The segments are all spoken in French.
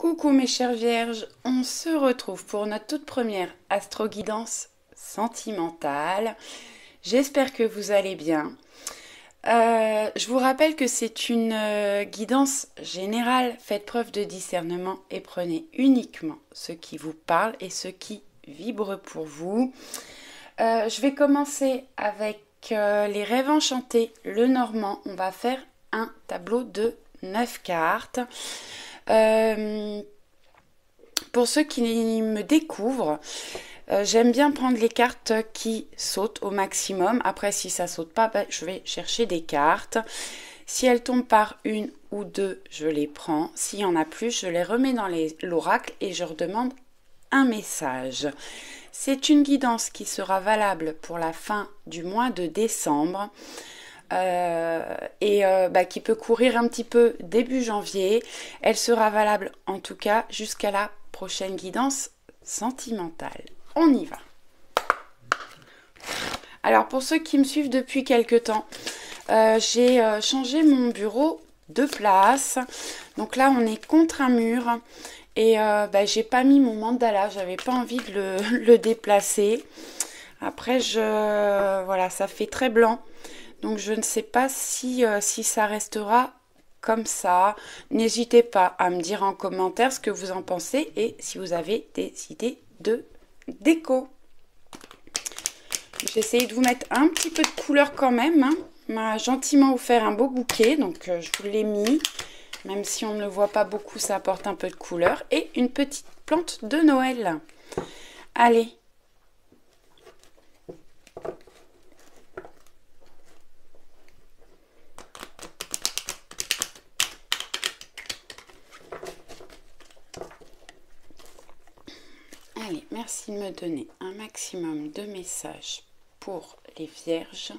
Coucou mes chères vierges, on se retrouve pour notre toute première astro-guidance sentimentale. J'espère que vous allez bien. Je vous rappelle que c'est une guidance générale. Faites preuve de discernement et prenez uniquement ce qui vous parle et ce qui vibre pour vous. Je vais commencer avec les rêves enchantés, le normand. On va faire un tableau de 9 cartes. Pour ceux qui me découvrent, j'aime bien prendre les cartes qui sautent au maximum. Après, si ça saute pas, je vais chercher des cartes. Si elles tombent par une ou deux, je les prends. S'il y en a plus, je les remets dans l'oracle et je redemande un message. C'est une guidance qui sera valable pour la fin du mois de décembre. Qui peut courir un petit peu début janvier. Elle sera valable en tout cas jusqu'à la prochaine guidance sentimentale. On y va. Alors pour ceux qui me suivent depuis quelque temps, j'ai changé mon bureau de place. Donc là on est contre un mur et j'ai pas mis mon mandala, j'avais pas envie de le déplacer. Après voilà, ça fait très blanc. Donc je ne sais pas si ça restera comme ça. N'hésitez pas à me dire en commentaire ce que vous en pensez et si vous avez des idées de déco. J'ai essayé de vous mettre un petit peu de couleur quand même. On m'a gentiment offert un beau bouquet, donc je vous l'ai mis. Même si on ne le voit pas beaucoup, ça apporte un peu de couleur. Et une petite plante de Noël. Allez. Allez, merci de me donner un maximum de messages pour les vierges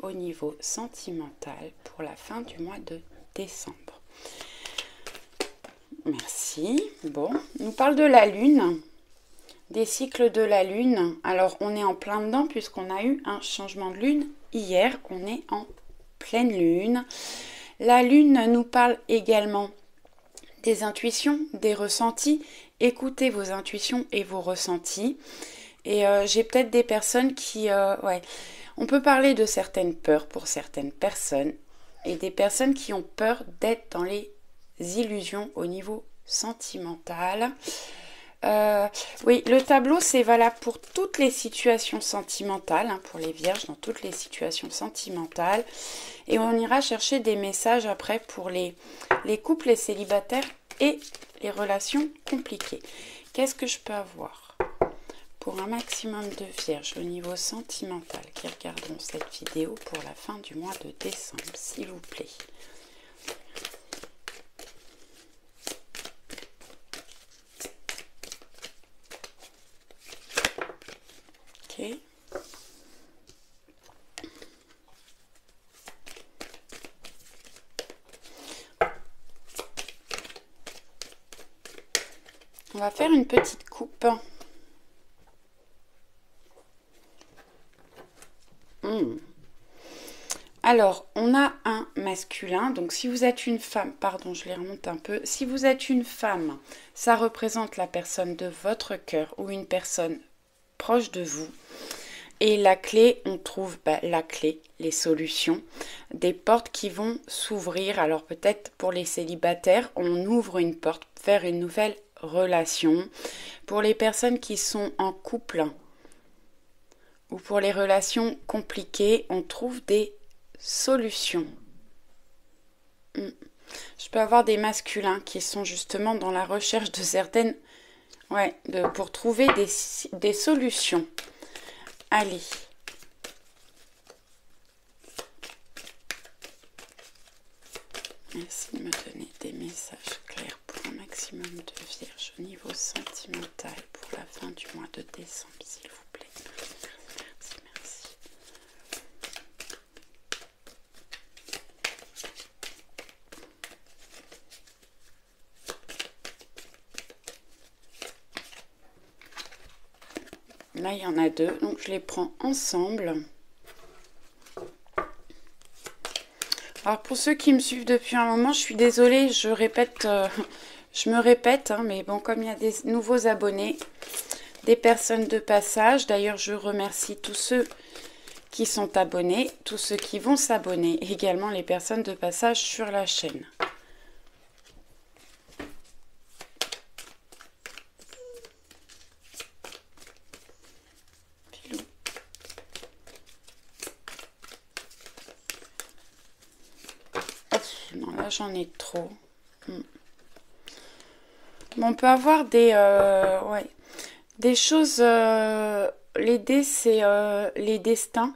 au niveau sentimental pour la fin du mois de décembre. Merci. Bon, on nous parle de la lune, des cycles de la lune. Alors, on est en plein dedans puisqu'on a eu un changement de lune hier. On est en pleine lune. La lune nous parle également des intuitions, des ressentis. Écoutez vos intuitions et vos ressentis. Et j'ai peut-être des personnes qui... on peut parler de certaines peurs pour certaines personnes. Et des personnes qui ont peur d'être dans les illusions au niveau sentimental. Oui, le tableau, c'est valable pour toutes les situations sentimentales. Pour les vierges, dans toutes les situations sentimentales. Et on ira chercher des messages après pour les couples, les célibataires et les relations compliquées. Qu'est-ce que je peux avoir pour un maximum de vierges au niveau sentimental qui regarderont cette vidéo pour la fin du mois de décembre, s'il vous plaît. Ok. On va faire une petite coupe. Alors, on a un masculin. Donc, si vous êtes une femme, pardon, je les remonte un peu. Si vous êtes une femme, ça représente la personne de votre cœur ou une personne proche de vous. Et la clé, on trouve la clé, les solutions, des portes qui vont s'ouvrir. Alors, peut-être pour les célibataires, on ouvre une porte vers une nouvelle relation. Pour les personnes qui sont en couple ou pour les relations compliquées, on trouve des solutions. Je peux avoir des masculins qui sont justement dans la recherche de certaines... pour trouver des solutions. Allez. Merci de me donner des messages clairs pour un maximum de vierges au niveau sentimental pour la fin du mois de décembre, s'il vous plaît. Merci. Là, il y en a deux, donc je les prends ensemble. Alors, pour ceux qui me suivent depuis un moment, je suis désolée, je répète Je me répète, hein, mais bon, comme il y a des nouveaux abonnés, des personnes de passage, d'ailleurs je remercie tous ceux qui sont abonnés, tous ceux qui vont s'abonner, également les personnes de passage sur la chaîne. Non, là j'en ai trop. Bon, on peut avoir des, des choses. Les dés, c'est les destins.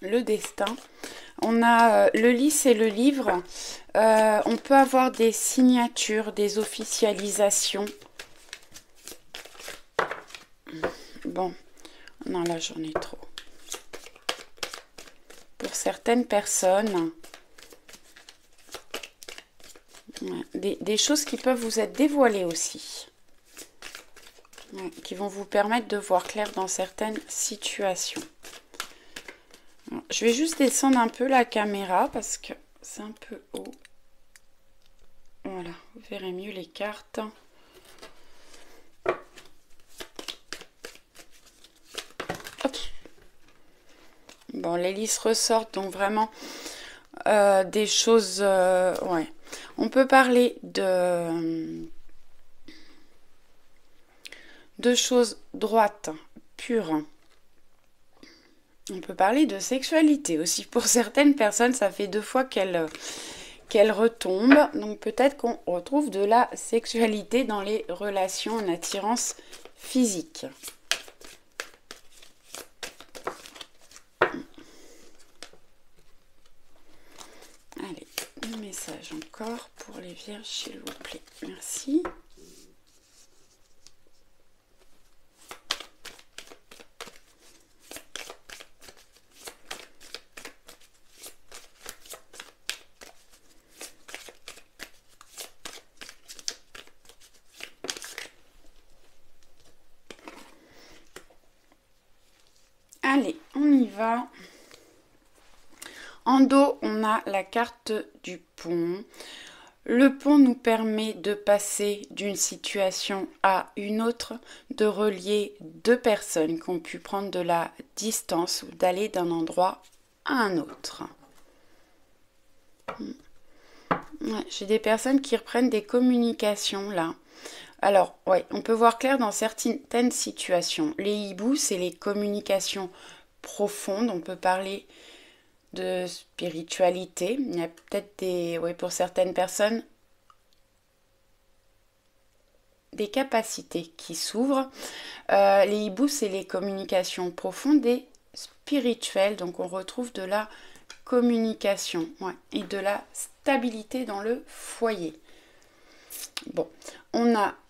Le destin. On a le lys et le livre. On peut avoir des signatures, des officialisations. Bon, non, là j'en ai trop. Pour certaines personnes, des choses qui peuvent vous être dévoilées aussi. Qui vont vous permettre de voir clair dans certaines situations. Alors, je vais juste descendre un peu la caméra parce que c'est un peu haut. Voilà, vous verrez mieux les cartes. Hop. Bon, les lys ressortent, donc vraiment des choses... ouais. On peut parler de choses droites, pures. On peut parler de sexualité aussi. Pour certaines personnes, ça fait 2 fois qu'elle retombe. Donc peut-être qu'on retrouve de la sexualité dans les relations en attirance physique. Allez, un message encore pour les vierges, s'il vous plaît. Merci. Allez, on y va. En dos, on a la carte du pont. Le pont nous permet de passer d'une situation à une autre, de relier 2 personnes qui ont pu prendre de la distance ou d'aller d'un endroit à un autre. Ouais, j'ai des personnes qui reprennent des communications là. Alors, ouais, on peut voir clair dans certaines situations. Les hiboux, c'est les communications profondes. On peut parler de spiritualité. Il y a peut-être des, ouais, pour certaines personnes, des capacités qui s'ouvrent. Les hiboux, c'est les communications profondes et spirituelles. Donc, on retrouve de la communication, ouais, et de la stabilité dans le foyer. Bon,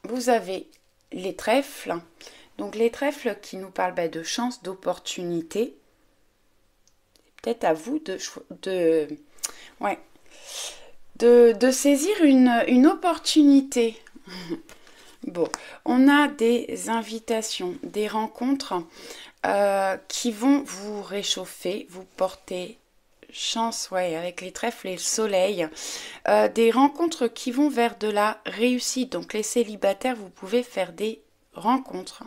vous avez les trèfles. Donc les trèfles qui nous parlent de chance, d'opportunité. Peut-être à vous de saisir une opportunité. Bon, on a des invitations, des rencontres qui vont vous réchauffer, vous porter chance, ouais, avec les trèfles et le soleil. Des rencontres qui vont vers de la réussite. Donc les célibataires, vous pouvez faire des rencontres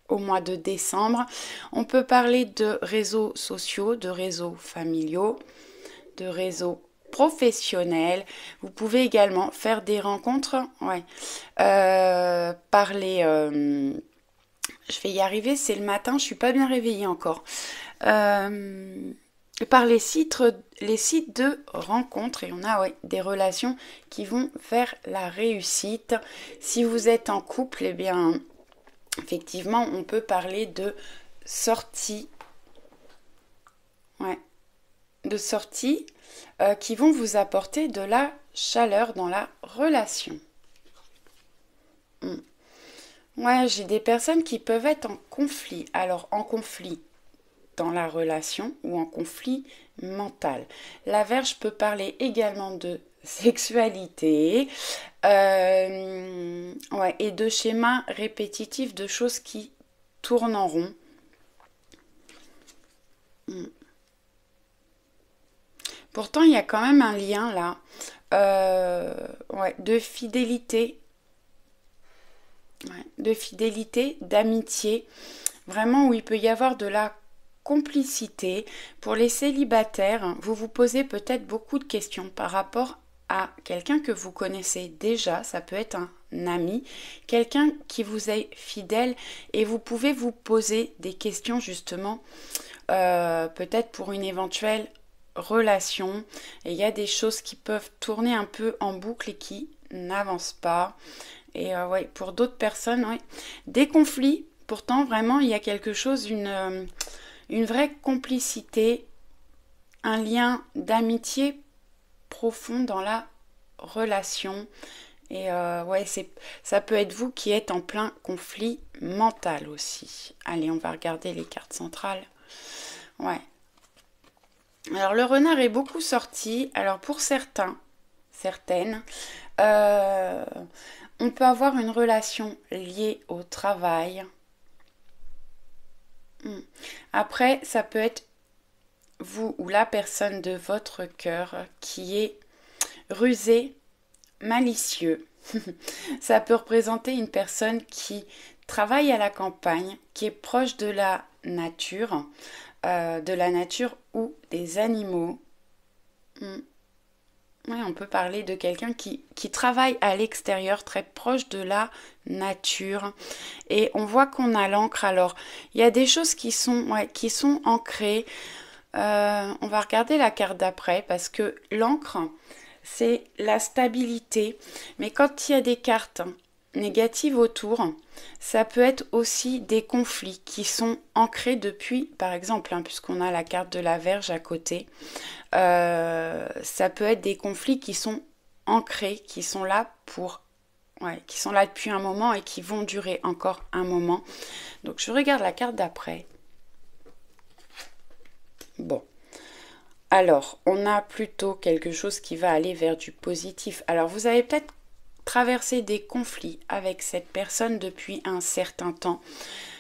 au mois de décembre. On peut parler de réseaux sociaux, de réseaux familiaux, de réseaux professionnels. Vous pouvez également faire des rencontres, ouais. Parler... je vais y arriver, c'est le matin, je suis pas bien réveillée encore. Par les sites de rencontres, et on a des relations qui vont vers la réussite. Si vous êtes en couple, eh bien, effectivement, on peut parler de sorties, de sorties qui vont vous apporter de la chaleur dans la relation. Ouais, j'ai des personnes qui peuvent être en conflit. Alors, en conflit dans la relation ou en conflit mental. La Vierge peut parler également de sexualité et de schémas répétitifs, de choses qui tournent en rond. Pourtant, il y a quand même un lien là, ouais, de fidélité, d'amitié, vraiment où il peut y avoir de la complicité. Pour les célibataires, vous vous posez peut-être beaucoup de questions par rapport à quelqu'un que vous connaissez déjà, ça peut être un ami, quelqu'un qui vous est fidèle et vous pouvez vous poser des questions justement, peut-être pour une éventuelle relation. Et il y a des choses qui peuvent tourner un peu en boucle et qui n'avancent pas. Et ouais, pour d'autres personnes, ouais, des conflits. Pourtant, vraiment, il y a quelque chose, une vraie complicité, un lien d'amitié profond dans la relation. Et ouais, ça peut être vous qui êtes en plein conflit mental aussi. Allez, on va regarder les cartes centrales. Ouais. Alors, le renard est beaucoup sorti. Alors, pour certaines, on peut avoir une relation liée au travail. Après, ça peut être vous ou la personne de votre cœur qui est rusé, malicieux. Ça peut représenter une personne qui travaille à la campagne, qui est proche de la nature ou des animaux. Oui, on peut parler de quelqu'un qui travaille à l'extérieur, très proche de la nature. Et on voit qu'on a l'encre. Alors, il y a des choses qui sont ancrées. On va regarder la carte d'après parce que l'encre, c'est la stabilité. Mais quand il y a des cartes négatives autour, ça peut être aussi des conflits qui sont ancrés depuis, par exemple, puisqu'on a la carte de la Vierge à côté, ça peut être des conflits qui sont ancrés, qui sont là qui sont là depuis un moment et qui vont durer encore un moment. Donc je regarde la carte d'après. Bon. Alors, on a plutôt quelque chose qui va aller vers du positif. Alors, vous avez peut-être traversé des conflits avec cette personne depuis un certain temps.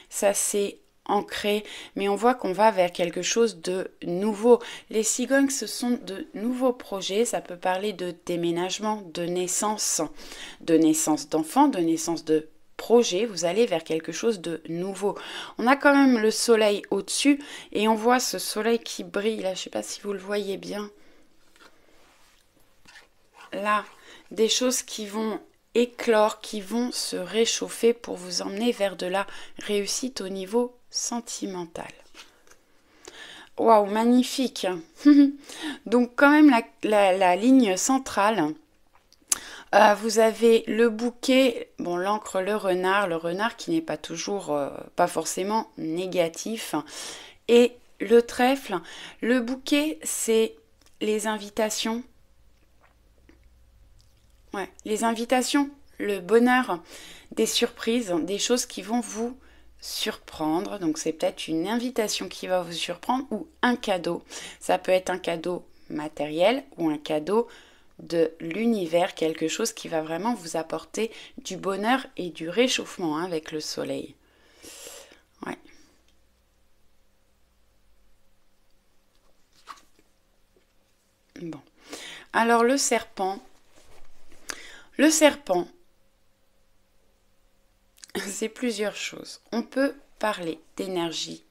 Ça s'est ancré, mais on voit qu'on va vers quelque chose de nouveau. Les cigognes, ce sont de nouveaux projets. Ça peut parler de déménagement, de naissance d'enfants, de naissance de projet, vous allez vers quelque chose de nouveau. On a quand même le soleil au-dessus et on voit ce soleil qui brille là, je ne sais pas si vous le voyez bien. Là, des choses qui vont éclore, qui vont se réchauffer pour vous emmener vers de la réussite au niveau sentimental. Waouh, magnifique. Donc quand même la ligne centrale. Vous avez le bouquet, bon l'encre, le renard qui n'est pas toujours, pas forcément négatif, et le trèfle. Le bouquet, c'est les invitations. Ouais, les invitations, le bonheur, des surprises, des choses qui vont vous surprendre. Donc c'est peut-être une invitation qui va vous surprendre ou un cadeau. Ça peut être un cadeau matériel ou un cadeau de l'univers, quelque chose qui va vraiment vous apporter du bonheur et du réchauffement avec le soleil. Ouais. Bon. Alors le serpent, c'est plusieurs choses. On peut parler d'énergie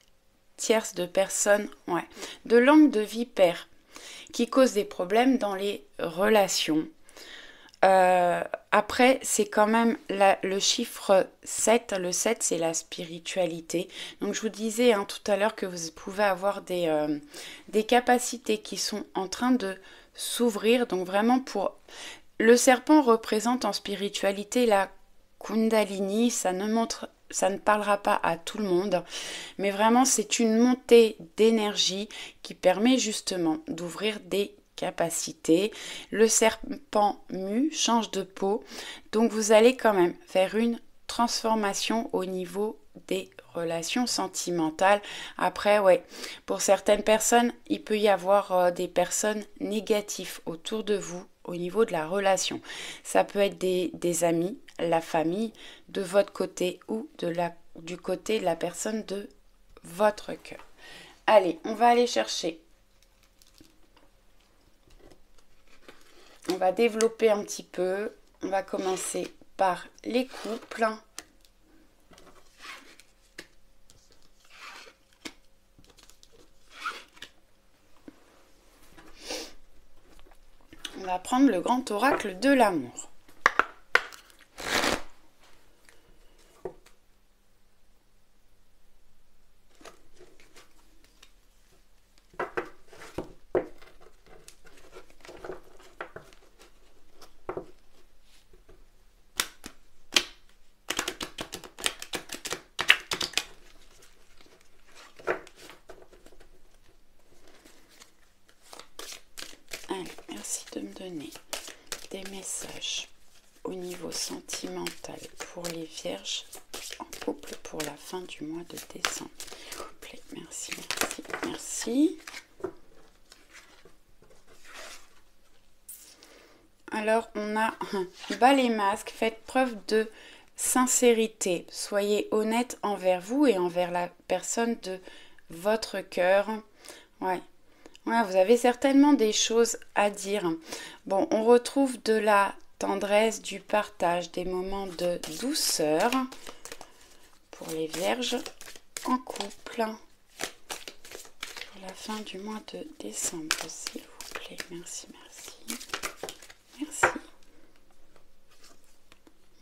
tierce, de personnes, de langue de vipère qui cause des problèmes dans les relations. Après, c'est quand même le chiffre 7. Le 7, c'est la spiritualité. Donc, je vous disais tout à l'heure que vous pouvez avoir des capacités qui sont en train de s'ouvrir. Donc, vraiment, le serpent représente en spiritualité la Kundalini. Ça ne parlera pas à tout le monde, mais vraiment c'est une montée d'énergie qui permet justement d'ouvrir des capacités. Le serpent mu change de peau, donc vous allez quand même faire une transformation au niveau des relations sentimentales. Après, pour certaines personnes, il peut y avoir des personnes négatives autour de vous au niveau de la relation. Ça peut être des amis, la famille de votre côté ou du côté de la personne de votre cœur. Allez, on va aller chercher on va développer un petit peu. On va commencer par les couples. On va prendre le grand oracle de l'amour. Merci de me donner des messages au niveau sentimental pour les vierges en couple pour la fin du mois de décembre. S'il vous plaît, merci, merci, merci. Alors, on a bas les masques, faites preuve de sincérité. Soyez honnête envers vous et envers la personne de votre cœur. Ouais. Ouais, vous avez certainement des choses à dire. Bon, on retrouve de la tendresse, du partage, des moments de douceur pour les vierges en couple pour la fin du mois de décembre, s'il vous plaît. Merci, merci. Merci.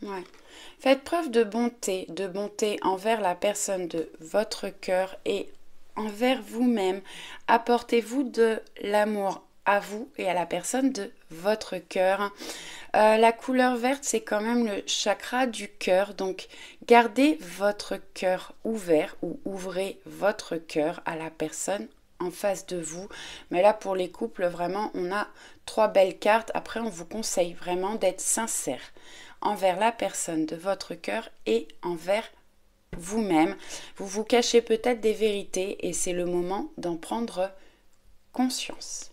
Ouais. Faites preuve de bonté envers la personne de votre cœur et envers vous-même. Apportez-vous de l'amour à vous et à la personne de votre cœur. La couleur verte, c'est quand même le chakra du cœur. Donc, gardez votre cœur ouvert ou ouvrez votre cœur à la personne en face de vous. Mais là, pour les couples, vraiment, on a 3 belles cartes. Après, on vous conseille vraiment d'être sincère envers la personne de votre cœur et envers vous-même. Vous vous cachez peut-être des vérités et c'est le moment d'en prendre conscience.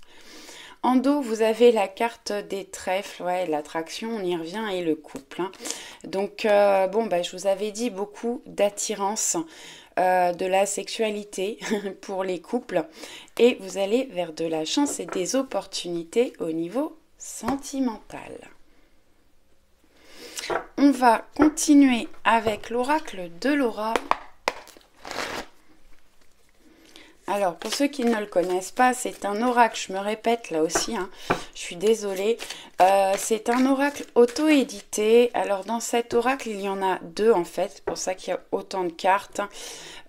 En dos, vous avez la carte des trèfles, ouais, l'attraction, on y revient, et le couple. Hein. Donc, bon, bah, je vous avais dit beaucoup d'attirance, de la sexualité pour les couples. Et vous allez vers de la chance et des opportunités au niveau sentimental. On va continuer avec l'oracle de Laura. Alors, pour ceux qui ne le connaissent pas, c'est un oracle, je me répète là aussi, hein, je suis désolée. C'est un oracle auto-édité. Alors, dans cet oracle, il y en a 2 en fait, c'est pour ça qu'il y a autant de cartes.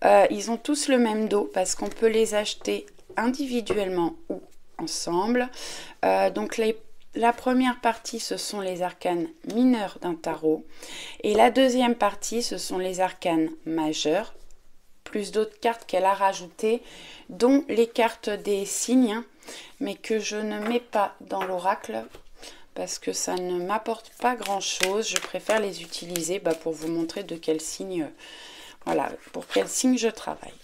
Ils ont tous le même dos parce qu'on peut les acheter individuellement ou ensemble. Donc, la première partie, ce sont les arcanes mineurs d'un tarot. Et la deuxième partie, ce sont les arcanes majeurs, plus d'autres cartes qu'elle a rajoutées, dont les cartes des signes, mais que je ne mets pas dans l'oracle parce que ça ne m'apporte pas grand-chose. Je préfère les utiliser pour vous montrer de quel signe, voilà, pour quel signe je travaille.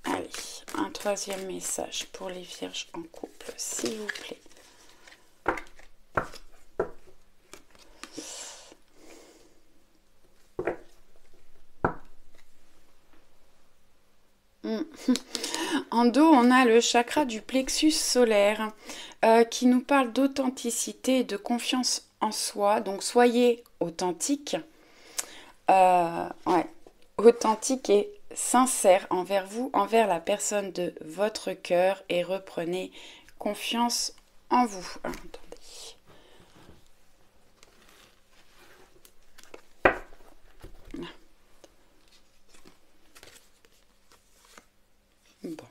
Allez. Un 3e message pour les vierges en couple, s'il vous plaît. En dos, on a le chakra du plexus solaire qui nous parle d'authenticité et de confiance en soi. Donc, soyez authentique. Ouais, authentique et sincère envers vous, envers la personne de votre cœur et reprenez confiance en vous. Attendez. Bon.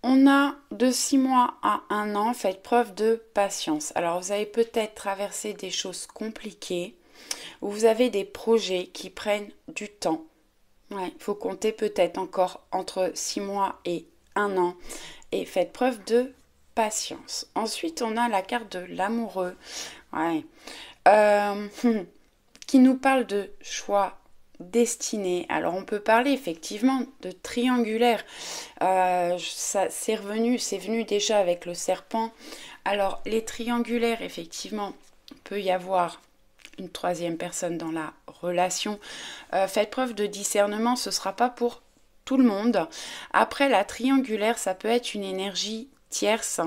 On a de 6 mois à 1 an, faites preuve de patience. Alors, vous avez peut-être traversé des choses compliquées ou vous avez des projets qui prennent du temps. Ouais, il faut compter peut-être encore entre 6 mois et 1 an et faites preuve de patience. Ensuite, on a la carte de l'amoureux, ouais, qui nous parle de choix destinés. Alors, on peut parler effectivement de triangulaire. C'est venu déjà avec le serpent. Alors, les triangulaires, effectivement, il peut y avoir une 3e personne dans la relation. Faites preuve de discernement, ce ne sera pas pour tout le monde. Après, la triangulaire, ça peut être une énergie tierce.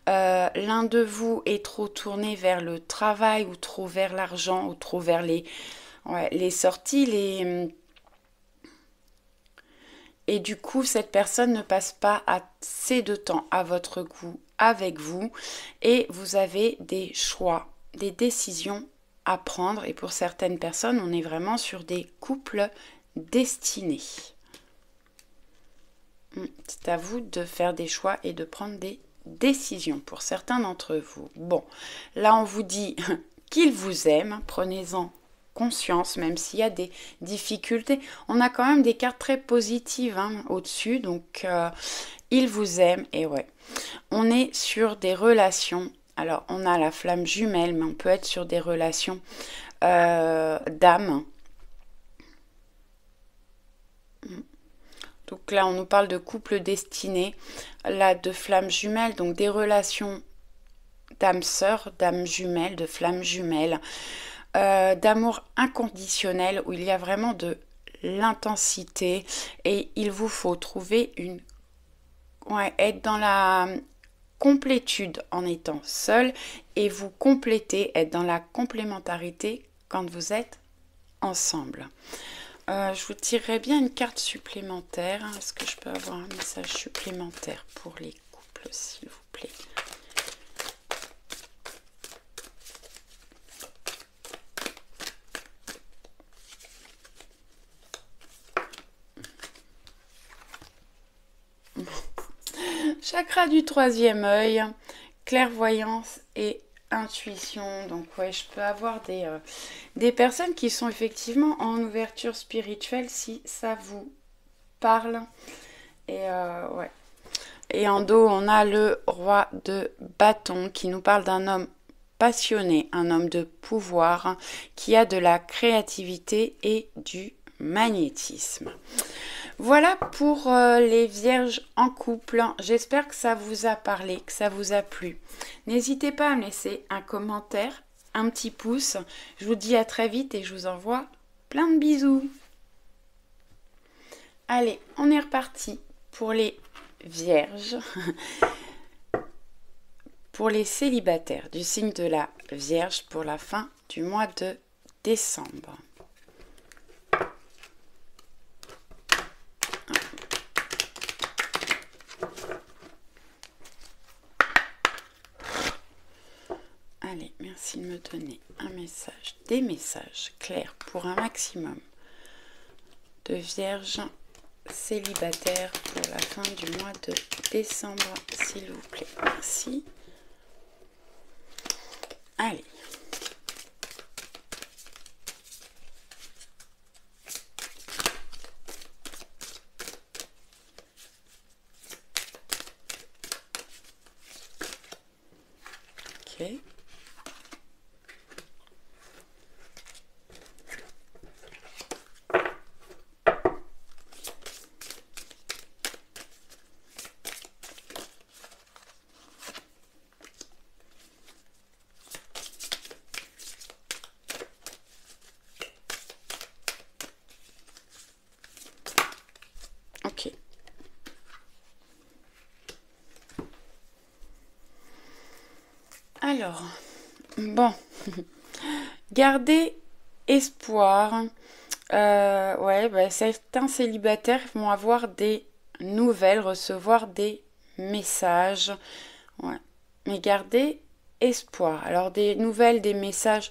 L'un de vous est trop tourné vers le travail ou trop vers l'argent ou trop vers les sorties, et du coup, cette personne ne passe pas assez de temps à votre goût avec vous et vous avez des choix, des décisions à prendre. Et pour certaines personnes, on est vraiment sur des couples destinés. C'est à vous de faire des choix et de prendre des décisions pour certains d'entre vous. Bon, là on vous dit qu'il vous aime, prenez-en conscience, même s'il y a des difficultés. On a quand même des cartes très positives au-dessus, donc il vous aime, et ouais. On est sur des relations, alors on a la flamme jumelle, mais on peut être sur des relations d'âme. Donc là, on nous parle de couple destiné, là de flamme jumelle, donc des relations d'âme sœur, d'âme jumelle, de flamme jumelle, d'amour inconditionnel où il y a vraiment de l'intensité et il vous faut trouver être dans la complétude en étant seul et vous compléter, être dans la complémentarité quand vous êtes ensemble. Je vous tirerai bien une carte supplémentaire. Est-ce que je peux avoir un message supplémentaire pour les couples, s'il vous plaît? Chakra du troisième œil, clairvoyance et intuition. Donc ouais, je peux avoir des personnes qui sont effectivement en ouverture spirituelle si ça vous parle. Et ouais. Et en dos, on a le roi de bâton qui nous parle d'un homme passionné, un homme de pouvoir qui a de la créativité et du magnétisme. Voilà pour les vierges en couple. J'espère que ça vous a parlé, que ça vous a plu. N'hésitez pas à me laisser un commentaire, un petit pouce. Je vous dis à très vite et je vous envoie plein de bisous. Allez, on est reparti pour les vierges. Pour les célibataires du signe de la Vierge pour la fin du mois de décembre. Allez, merci de me donner un message, des messages clairs pour un maximum de vierges célibataires pour la fin du mois de décembre, s'il vous plaît. Merci. Allez. Ok. Ok. Alors, bon, gardez espoir. Certains célibataires vont avoir des nouvelles, recevoir des messages. Ouais. Mais gardez espoir. Alors, des nouvelles, des messages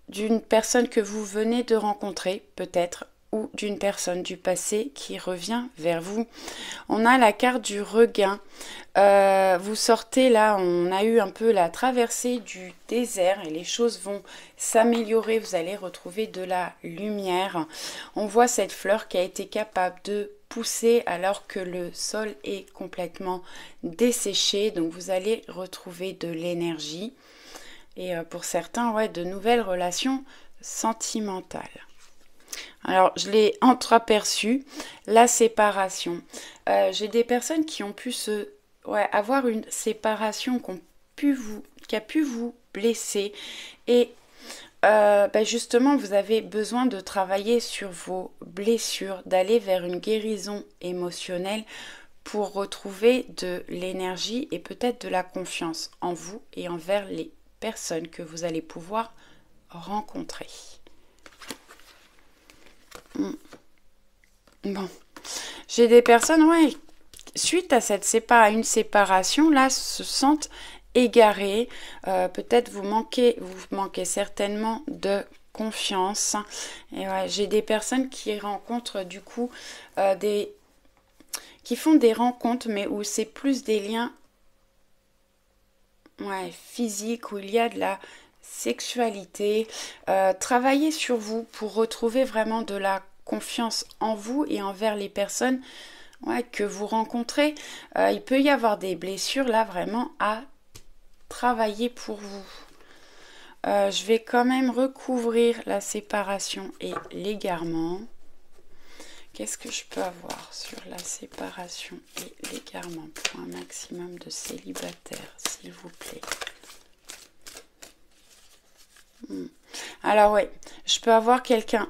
d'une personne que vous venez de rencontrer, peut-être, ou d'une personne du passé qui revient vers vous. On a la carte du regain. Vous sortez là, on a eu un peu la traversée du désert et les choses vont s'améliorer. Vous allez retrouver de la lumière. On voit cette fleur qui a été capable de pousser alors que le sol est complètement desséché. Donc vous allez retrouver de l'énergie. Et pour certains, de nouvelles relations sentimentales. Alors, je l'ai entreaperçu, la séparation. J'ai des personnes qui ont pu avoir une séparation qui a pu vous blesser. Et justement, vous avez besoin de travailler sur vos blessures, d'aller vers une guérison émotionnelle pour retrouver de l'énergie et peut-être de la confiance en vous et envers les personnes que vous allez pouvoir rencontrer. Bon, j'ai des personnes, ouais, suite à une séparation, là, se sentent égarées. Peut-être vous manquez certainement de confiance. Et ouais, j'ai des personnes qui rencontrent du coup qui font des rencontres, mais où c'est plus des liens physiques, où il y a de la sexualité. Travaillez sur vous pour retrouver vraiment de la confiance en vous et envers les personnes que vous rencontrez. Il peut y avoir des blessures là vraiment à travailler pour vous. Je vais quand même recouvrir la séparation et l'égarement. Qu'est-ce que je peux avoir sur la séparation et l'égarement pour un maximum de célibataires, s'il vous plaît? Alors oui, je peux avoir quelqu'un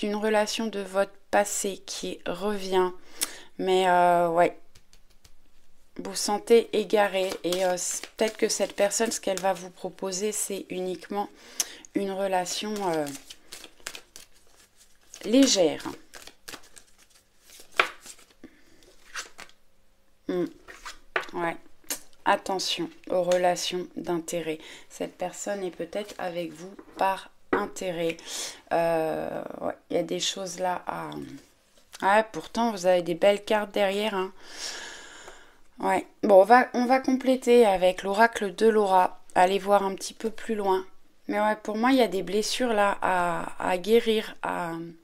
une relation de votre passé qui revient, mais vous sentez égaré et peut-être que cette personne, ce qu'elle va vous proposer, c'est uniquement une relation légère. Ouais. Attention aux relations d'intérêt. Cette personne est peut-être avec vous par intérêt. Il y a des choses là à... Ouais, pourtant, vous avez des belles cartes derrière. Hein. Ouais. Bon, on va compléter avec l'oracle de Laura. Allez voir un petit peu plus loin. Mais ouais, pour moi, il y a des blessures là à guérir. Vous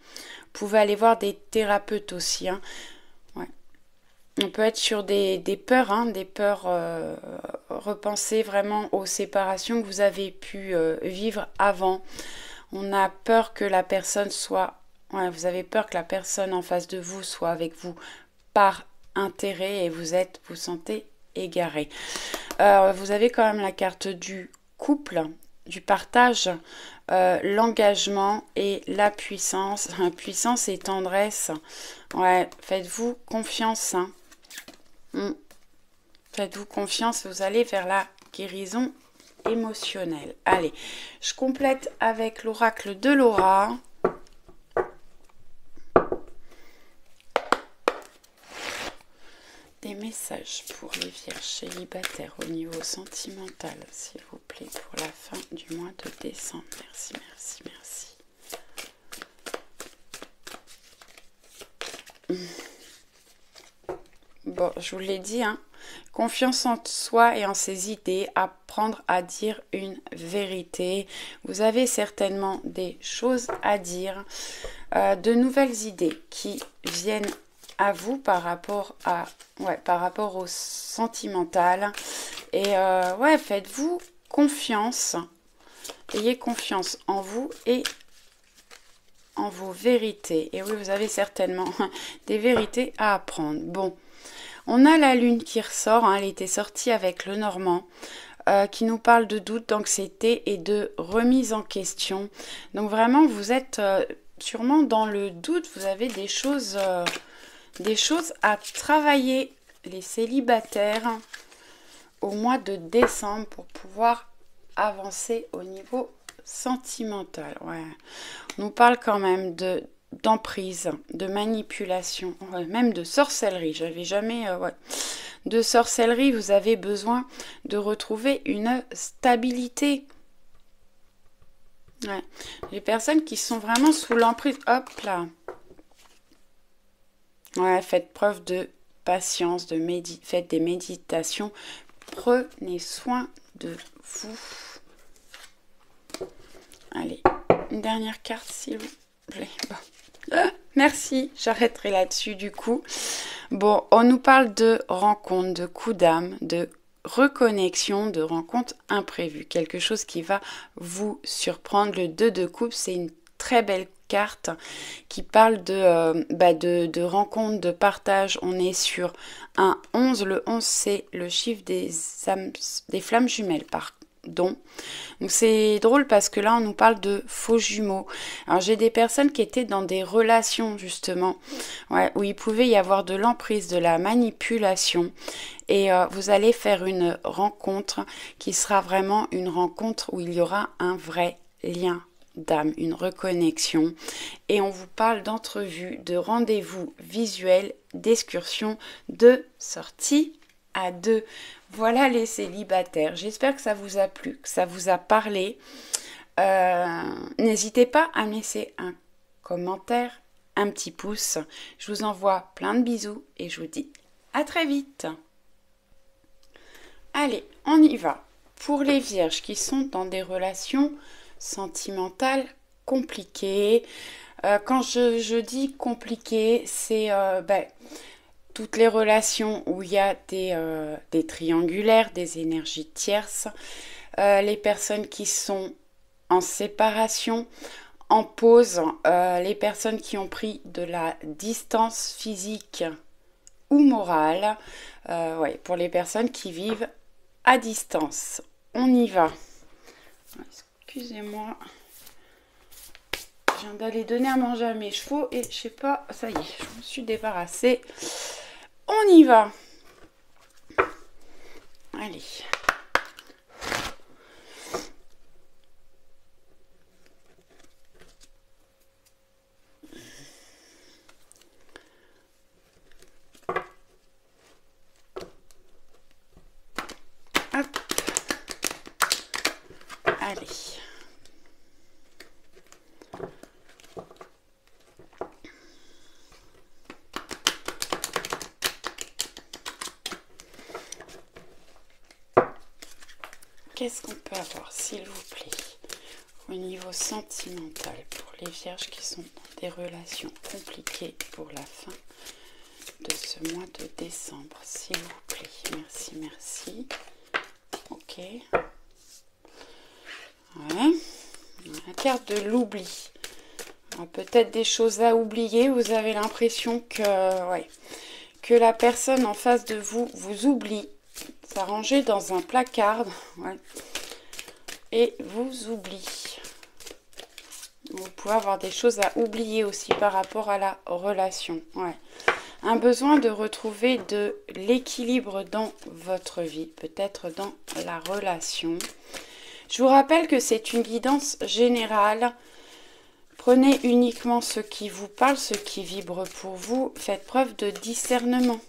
pouvez aller voir des thérapeutes aussi. Hein. Ouais. On peut être sur des peurs, des peurs, repenser vraiment aux séparations que vous avez pu vivre avant. On a peur que la personne soit... Ouais, vous avez peur que la personne en face de vous soit avec vous par intérêt et vous sentez égaré. Vous avez quand même la carte du couple, du partage, l'engagement et la puissance. Puissance et tendresse. Ouais, faites-vous confiance. Faites-vous confiance, vous allez vers la guérison émotionnelle. Allez, je complète avec l'oracle de Laura. Des messages pour les vierges célibataires au niveau sentimental, s'il vous plaît, pour la fin du mois de décembre. Merci, merci, merci. Bon, je vous l'ai dit, confiance en soi et en ses idées, apprendre à dire une vérité. Vous avez certainement des choses à dire, de nouvelles idées qui viennent à vous par rapport au sentimental. Et faites-vous confiance. Ayez confiance en vous et en vos vérités. Et oui, vous avez certainement des vérités à apprendre. Bon. On a la lune qui ressort, elle était sortie avec le Normand, qui nous parle de doute, d'anxiété et de remise en question. Donc vraiment, vous êtes sûrement dans le doute, vous avez des choses à travailler, les célibataires, au mois de décembre pour pouvoir avancer au niveau sentimental. Ouais. On nous parle quand même d'emprise, de manipulation, même de sorcellerie. J'avais jamais... De sorcellerie, vous avez besoin de retrouver une stabilité. Ouais. Les personnes qui sont vraiment sous l'emprise, hop là. Ouais, faites preuve de patience, faites des méditations. Prenez soin de vous. Allez, une dernière carte, s'il vous plaît. Bon. Merci, j'arrêterai là-dessus du coup. Bon, on nous parle de rencontres, de coups d'âme, de reconnexion, de rencontres imprévues. Quelque chose qui va vous surprendre. Le 2 de coupe, c'est une très belle carte qui parle de rencontres, de partage. On est sur un 11. Le 11, c'est le chiffre des flammes jumelles, don. Donc c'est drôle parce que là on nous parle de faux jumeaux. Alors j'ai des personnes qui étaient dans des relations justement, ouais, où il pouvait y avoir de l'emprise, de la manipulation. Et vous allez faire une rencontre qui sera vraiment une rencontre où il y aura un vrai lien d'âme, une reconnexion. Et on vous parle d'entrevue, de rendez-vous visuel, d'excursion, de sortie à deux. Voilà les célibataires. J'espère que ça vous a plu, que ça vous a parlé. N'hésitez pas à me laisser un commentaire, un petit pouce. Je vous envoie plein de bisous et je vous dis à très vite. Allez, on y va. Pour les vierges qui sont dans des relations sentimentales compliquées, quand je dis compliquées, c'est toutes les relations où il y a des triangulaires, des énergies tierces, les personnes qui sont en séparation, en pause, les personnes qui ont pris de la distance physique ou morale, pour les personnes qui vivent à distance. On y va. Excusez-moi. Je viens d'aller donner à manger à mes chevaux et je sais pas, ça y est, je me suis débarrassée. On y va. Allez. Hop. Allez. Qu'est-ce qu'on peut avoir, s'il vous plaît, au niveau sentimental pour les vierges qui sont dans des relations compliquées pour la fin de ce mois de décembre, s'il vous plaît. Merci, merci. Ok. Ouais. La carte de l'oubli. Peut-être des choses à oublier. Vous avez l'impression que la personne en face de vous vous oublie. Ça rangé dans un placard. Ouais. Et vous oublie. Vous pouvez avoir des choses à oublier aussi par rapport à la relation. Ouais. Un besoin de retrouver de l'équilibre dans votre vie, peut-être dans la relation. Je vous rappelle que c'est une guidance générale. Prenez uniquement ce qui vous parle, ce qui vibre pour vous. Faites preuve de discernement.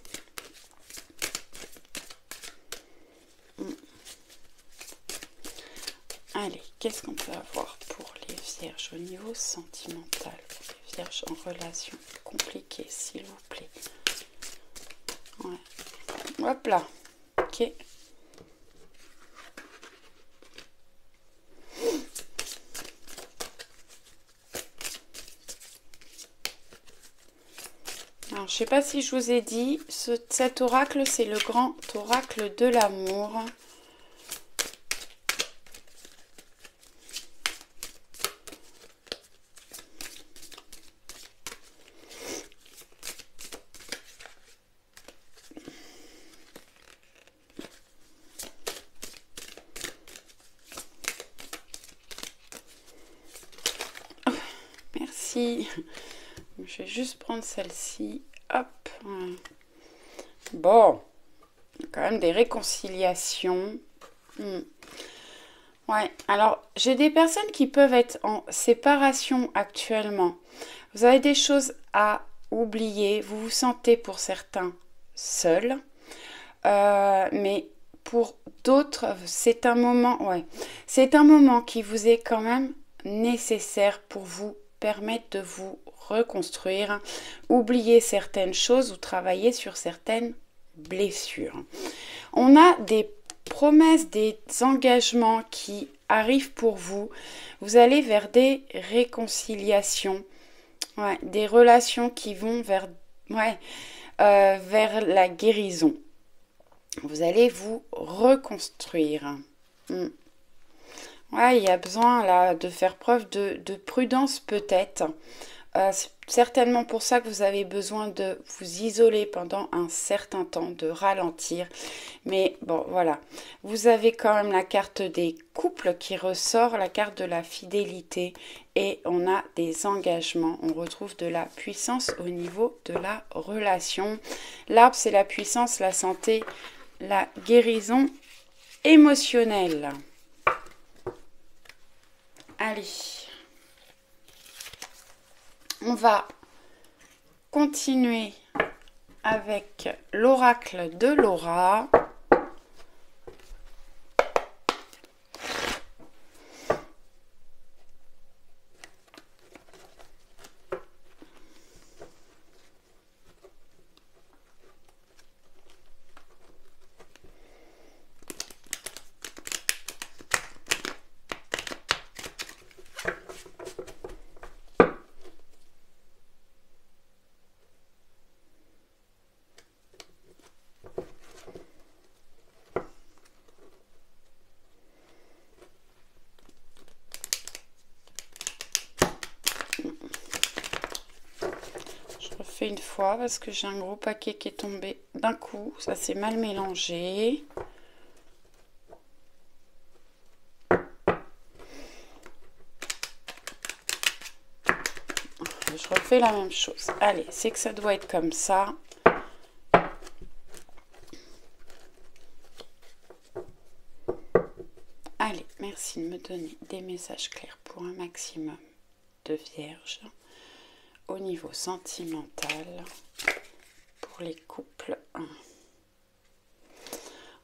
Allez, qu'est-ce qu'on peut avoir pour les vierges au niveau sentimental, pour les vierges en relation compliquée, s'il vous plaît. Ouais. Hop là. Ok. Alors, je ne sais pas si je vous ai dit, cet oracle, c'est le grand oracle de l'amour. Merci. Je vais juste prendre celle-ci. Hop. Bon. Il y a quand même des réconciliations. Ouais. Alors, j'ai des personnes qui peuvent être en séparation actuellement. Vous avez des choses à oublier. Vous vous sentez pour certains seul. Mais pour d'autres, c'est un moment, c'est un moment qui vous est quand même nécessaire pour vous permettre de vous reconstruire, oublier certaines choses ou travailler sur certaines blessures. On a des promesses, des engagements qui arrivent pour vous. Vous allez vers des réconciliations, des relations qui vont vers la guérison. Vous allez vous reconstruire. Il y a besoin là de faire preuve de prudence peut-être. C'est certainement pour ça que vous avez besoin de vous isoler pendant un certain temps, de ralentir. Mais bon, voilà. Vous avez quand même la carte des couples qui ressort, la carte de la fidélité. Et on a des engagements. On retrouve de la puissance au niveau de la relation. L'arbre, c'est la puissance, la santé, la guérison émotionnelle. Allez. On va continuer avec l'oracle de Laura. Fait une fois parce que j'ai un gros paquet qui est tombé d'un coup, ça s'est mal mélangé. Je refais la même chose. Allez, c'est que ça doit être comme ça. Allez, merci de me donner des messages clairs pour un maximum de vierges. Au niveau sentimental, pour les couples,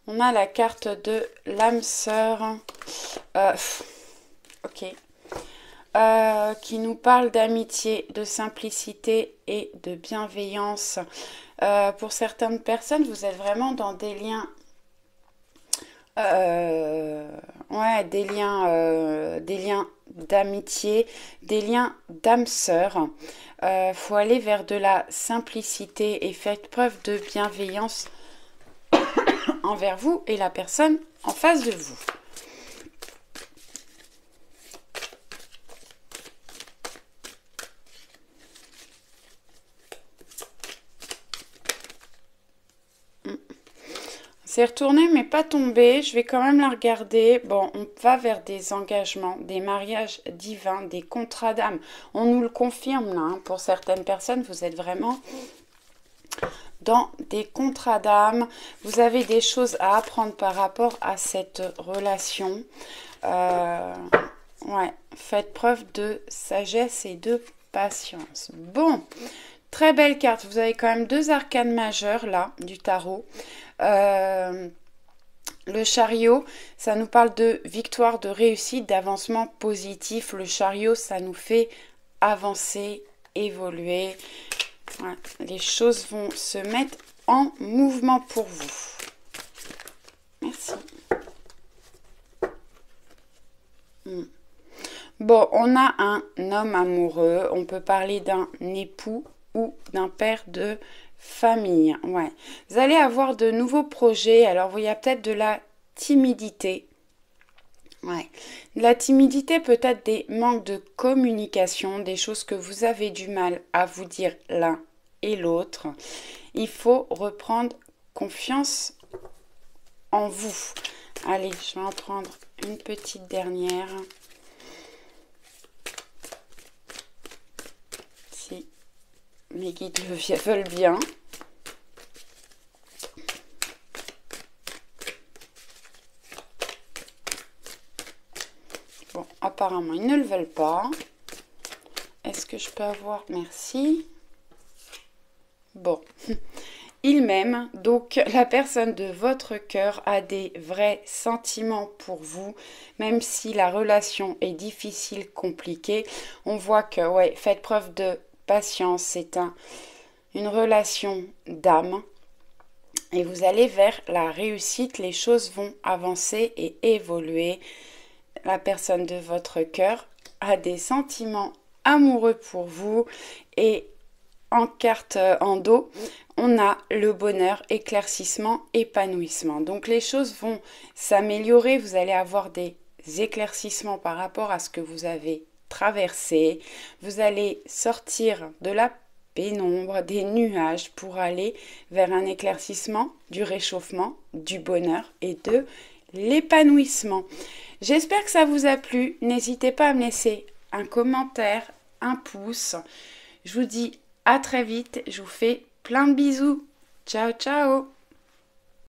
on a la carte de l'âme sœur, qui nous parle d'amitié, de simplicité et de bienveillance. Pour certaines personnes, vous êtes vraiment dans des liens, des liens d'amitié, des liens d'âme sœur. Faut aller vers de la simplicité et faites preuve de bienveillance envers vous et la personne en face de vous. C'est retourné mais pas tombé, je vais quand même la regarder. Bon, on va vers des engagements, des mariages divins, des contrats d'âme. On nous le confirme là, hein. Pour certaines personnes, vous êtes vraiment dans des contrats d'âme. Vous avez des choses à apprendre par rapport à cette relation. Faites preuve de sagesse et de patience. Bon, très belle carte. Vous avez quand même 2 arcanes majeures là, du tarot. Le chariot, ça nous parle de victoire, de réussite, d'avancement positif. Le chariot, ça nous fait avancer, évoluer. Voilà. Les choses vont se mettre en mouvement pour vous. Merci. Bon, on a un homme amoureux. On peut parler d'un époux ou d'un père de famille. Ouais. Vous allez avoir de nouveaux projets. Alors, il y a peut-être de la timidité. Ouais. La timidité, peut-être des manques de communication, des choses que vous avez du mal à vous dire l'un et l'autre. Il faut reprendre confiance en vous. Allez, je vais en prendre une petite dernière. Si mes guides le veulent bien. Bon, apparemment, ils ne le veulent pas. Est-ce que je peux avoir... Merci. Bon. Il m'aime, donc la personne de votre cœur a des vrais sentiments pour vous, même si la relation est difficile, compliquée. On voit que, ouais, faites preuve de patience, c'est une relation d'âme. Et vous allez vers la réussite, les choses vont avancer et évoluer. La personne de votre cœur a des sentiments amoureux pour vous et en carte en dos, on a le bonheur, éclaircissement, épanouissement. Donc les choses vont s'améliorer, vous allez avoir des éclaircissements par rapport à ce que vous avez traverser, vous allez sortir de la pénombre, des nuages pour aller vers un éclaircissement, du réchauffement, du bonheur et de l'épanouissement. J'espère que ça vous a plu. N'hésitez pas à me laisser un commentaire, un pouce. Je vous dis à très vite. Je vous fais plein de bisous. Ciao, ciao!